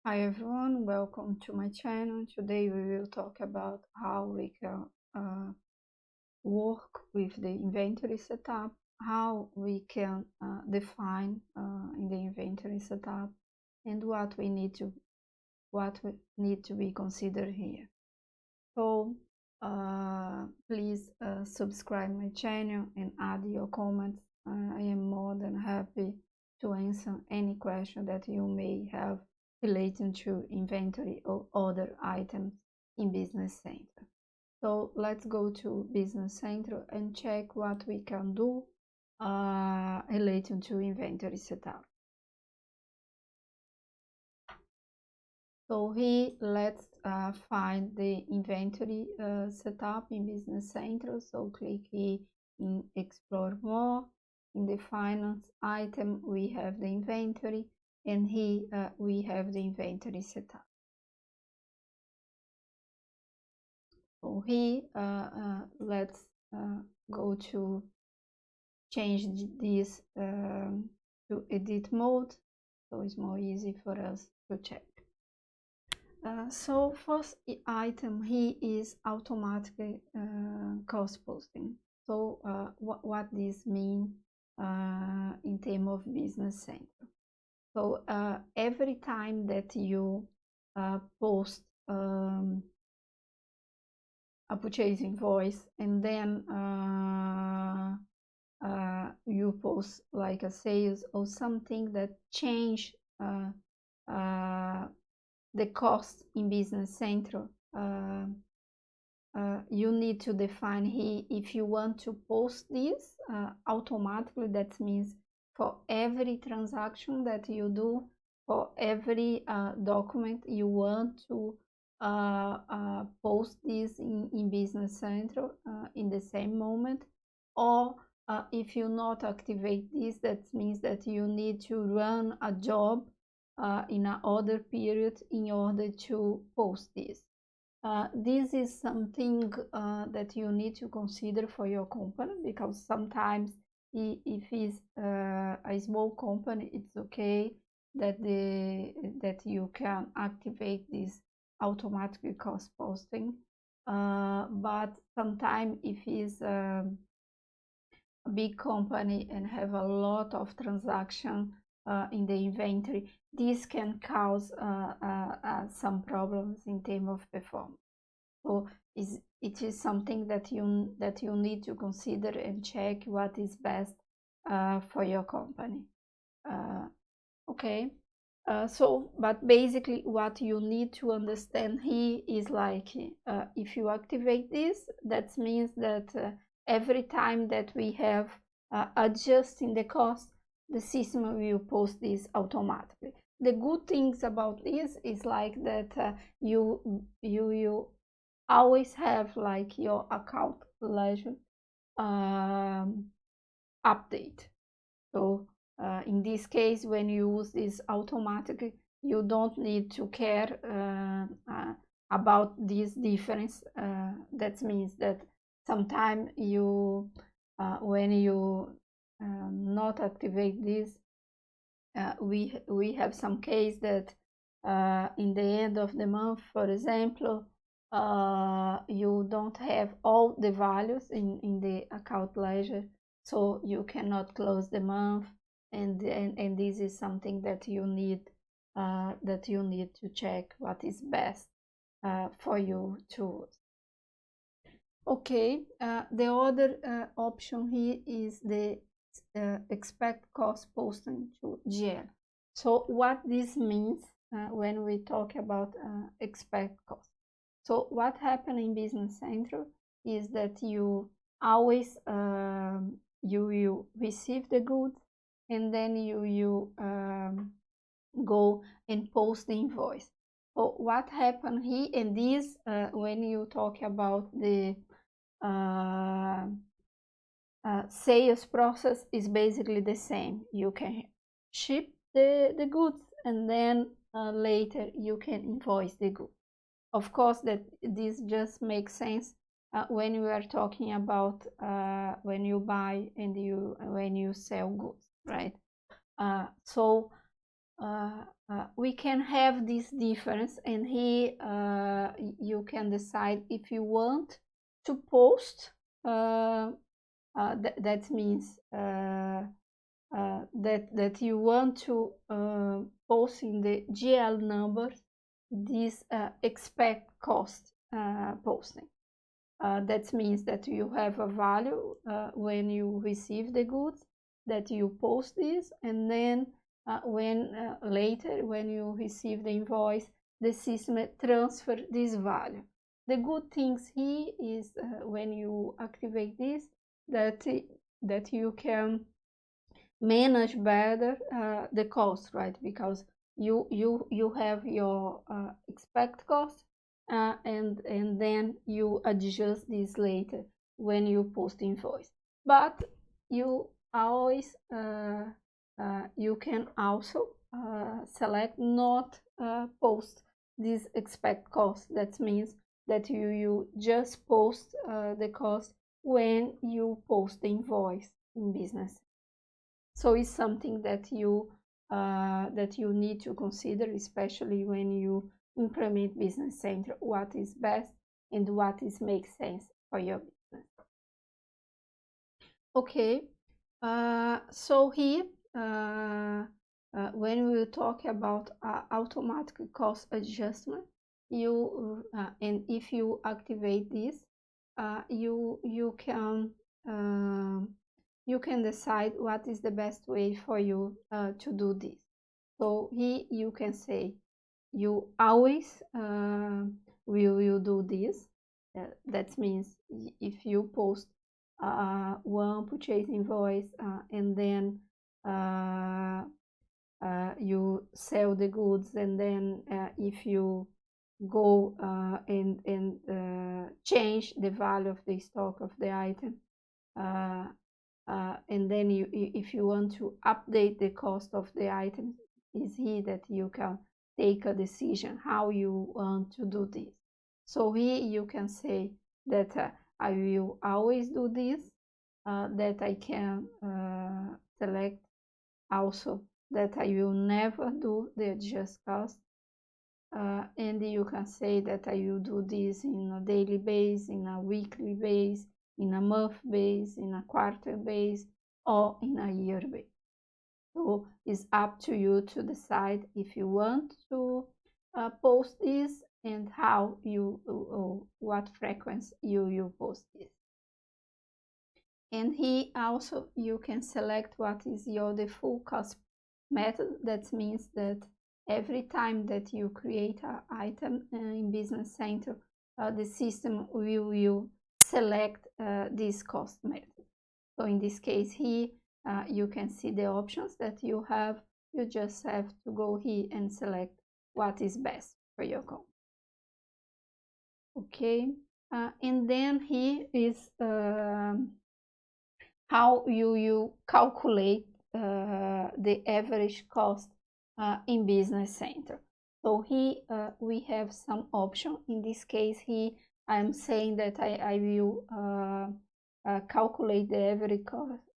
Hi everyone, welcome to my channel. Today we will talk about how we can work with the inventory setup, how we can define in the inventory setup, and what we need to be considered here. So please subscribe my channel and add your comments. I am more than happy to answer any question that you may have relating to inventory or other items in Business Central. So let's go to Business Central and check what we can do relating to inventory setup. So here, let's find the inventory setup in Business Central. So click here in Explore More. In the Finance item, we have the inventory, and here we have the inventory setup. So here, let's go to change this to edit mode, so it's more easy for us to check. So first item here is automatically cost posting. So what this means in terms of Business Central. So every time that you post a purchase invoice and then you post like a sales or something that change the cost in Business Central, you need to define here if you want to post this automatically. That means for every transaction that you do, for every document you want to post this in Business Central in the same moment, or if you not activate this, that means that you need to run a job in another period in order to post this. This is something that you need to consider for your company, because sometimes if it's a small company, it's okay that you can activate this automatic cost posting. But sometimes if it's a big company and have a lot of transaction in the inventory, this can cause some problems in terms of performance. So it is something that you need to consider and check what is best for your company. Okay. But basically what you need to understand here is like, if you activate this, that means that every time that we have adjusting the cost, the system will post this automatically. The good things about this is like that you always have like your account ledger update. So in this case, when you use this automatically, you don't need to care about this difference. That means that sometimes you, when you not activate this, we have some case that in the end of the month, for example, you don't have all the values in the account ledger, so you cannot close the month, and this is something that you need to check what is best for you to. Okay, the other option here is the expect cost posting to GL. So what this means when we talk about expect cost. So what happened in Business Central is that you always you will receive the goods, and then you go and post the invoice. So what happened here, and this when you talk about the sales process, is basically the same. You can ship the goods, and then later you can invoice the goods. Of course, that this just makes sense when we are talking about when you buy and when you sell goods, right? So we can have this difference, and here you can decide if you want to post. That means that you want to post in the GL numbers this expect cost posting. That means that you have a value when you receive the goods, that you post this, and then later when you receive the invoice, the system transfer this value. The good things here is when you activate this, that you can manage better the cost, right? Because you have your expect cost, and then you adjust this later when you post invoice. But you always you can also select not post this expect cost. That means that you just post the cost when you post the invoice in business. So it's something that you need to consider, especially when you implement Business Central, what is best and what is makes sense for your business. Okay, so here when we talk about automatic cost adjustment, and if you activate this, you can decide what is the best way for you to do this. So here you can say you always will do this. That means if you post one purchase invoice and then you sell the goods, and then if you go and change the value of the stock of the item, and then if you want to update the cost of the item, is here that you can take a decision how you want to do this. So here you can say that I will always do this, that I can select also that I will never do the adjust cost, and you can say that I will do this in a daily base, in a weekly base, in a month base, in a quarter base, or in a year base. So it's up to you to decide if you want to post this and how you, what frequency you post this. And here also you can select what is your default cost method. That means that every time that you create an item in Business Central, the system will select this cost method. So in this case here, you can see the options that you have. You just have to go here and select what is best for your company. Okay, and then here is how you calculate the average cost in Business Central. So here we have some option. In this case here, I'm saying that I will calculate the average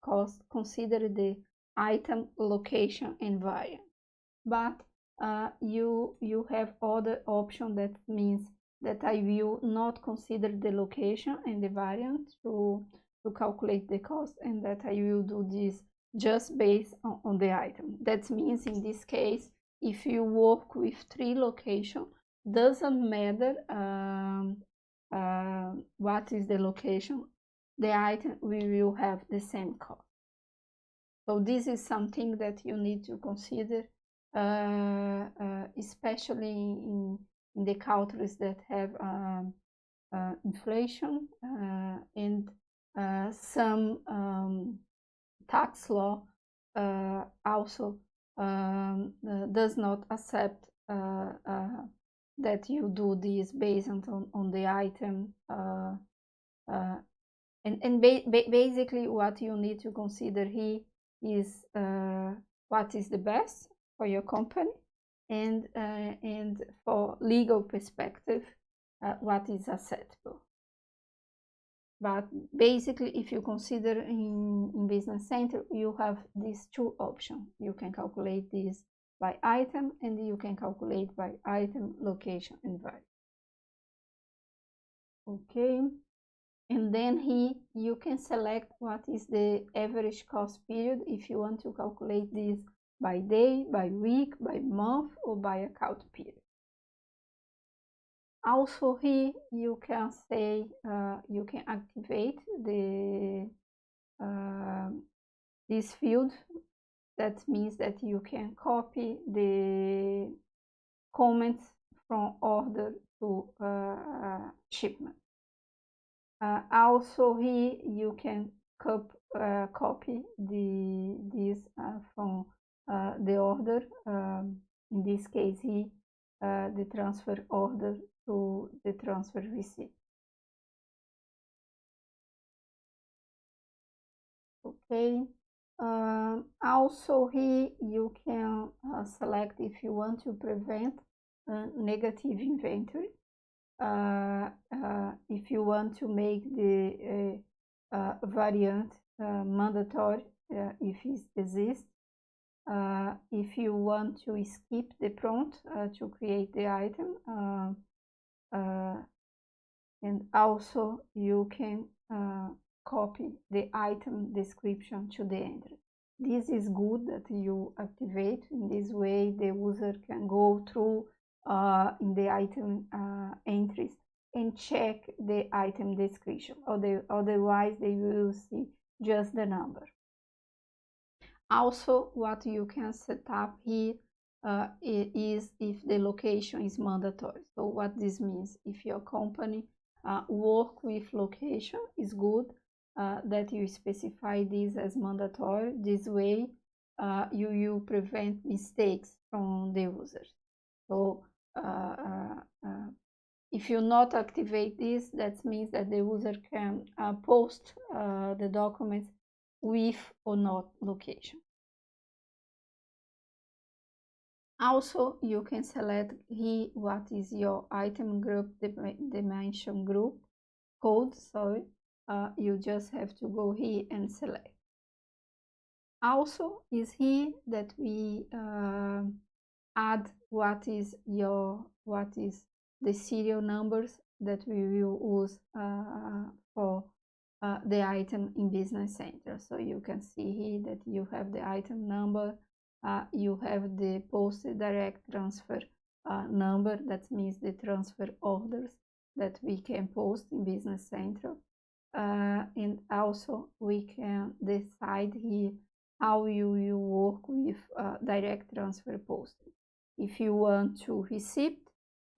cost, consider the item, location, and variant. But you have other option. That means that I will not consider the location and the variant to calculate the cost, and that I will do this just based on the item. That means in this case, if you work with 3 locations, doesn't matter what is the location, the item will have the same cost. So this is something that you need to consider, especially in the countries that have inflation and some tax law also does not accept that you do this based on the item, and basically what you need to consider here is what is the best for your company, and for legal perspective, what is acceptable. But basically, if you consider in Business Central, you have these 2 options. You can calculate this by item, and you can calculate by item, location, and value. Okay, and then here you can select what is the average cost period if you want to calculate this by day, by week, by month, or by account period. Also here you can say you can activate the this field. That means that you can copy the comments from order to shipment. Also here you can copy this from the order. In this case here, the transfer order to the transfer receipt. Okay. Also here you can select if you want to prevent negative inventory. If you want to make the variant mandatory if it exists. If you want to skip the prompt to create the item, and also you can copy the item description to the entry. This is good that you activate. In this way the user can go through in the item entries and check the item description, otherwise they will see just the number. Also, what you can set up here is if the location is mandatory. So what this means, if your company work with location, is good that you specify this as mandatory. This way you will prevent mistakes from the users. So if you not activate this, that means that the user can post the documents with or not location. Also, you can select here what is your item group dimension group code. Sorry, you just have to go here and select. Also is here that we add what is the serial numbers that we will use for the item in Business Central. So you can see here that you have the item number, you have the posted direct transfer number. That means the transfer orders that we can post in Business Central, and also we can decide here how you will work with direct transfer posting. If you want to receive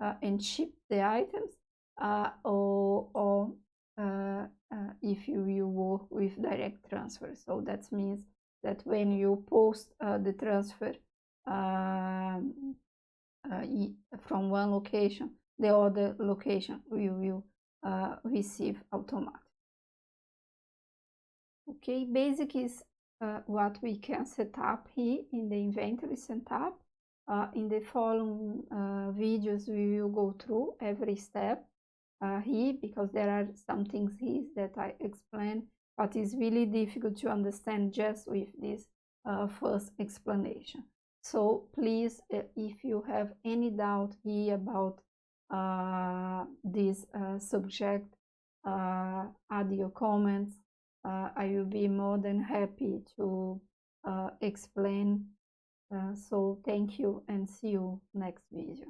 and ship the items, or if you will work with direct transfer. So that means that when you post the transfer from one location, the other location will receive automatically. Okay, basic is what we can set up here in the inventory setup. In the following videos we will go through every step here, because there are some things here that I explain but is really difficult to understand just with this first explanation. So please, if you have any doubt here about this subject, add your comments. I will be more than happy to explain. So thank you and see you next video.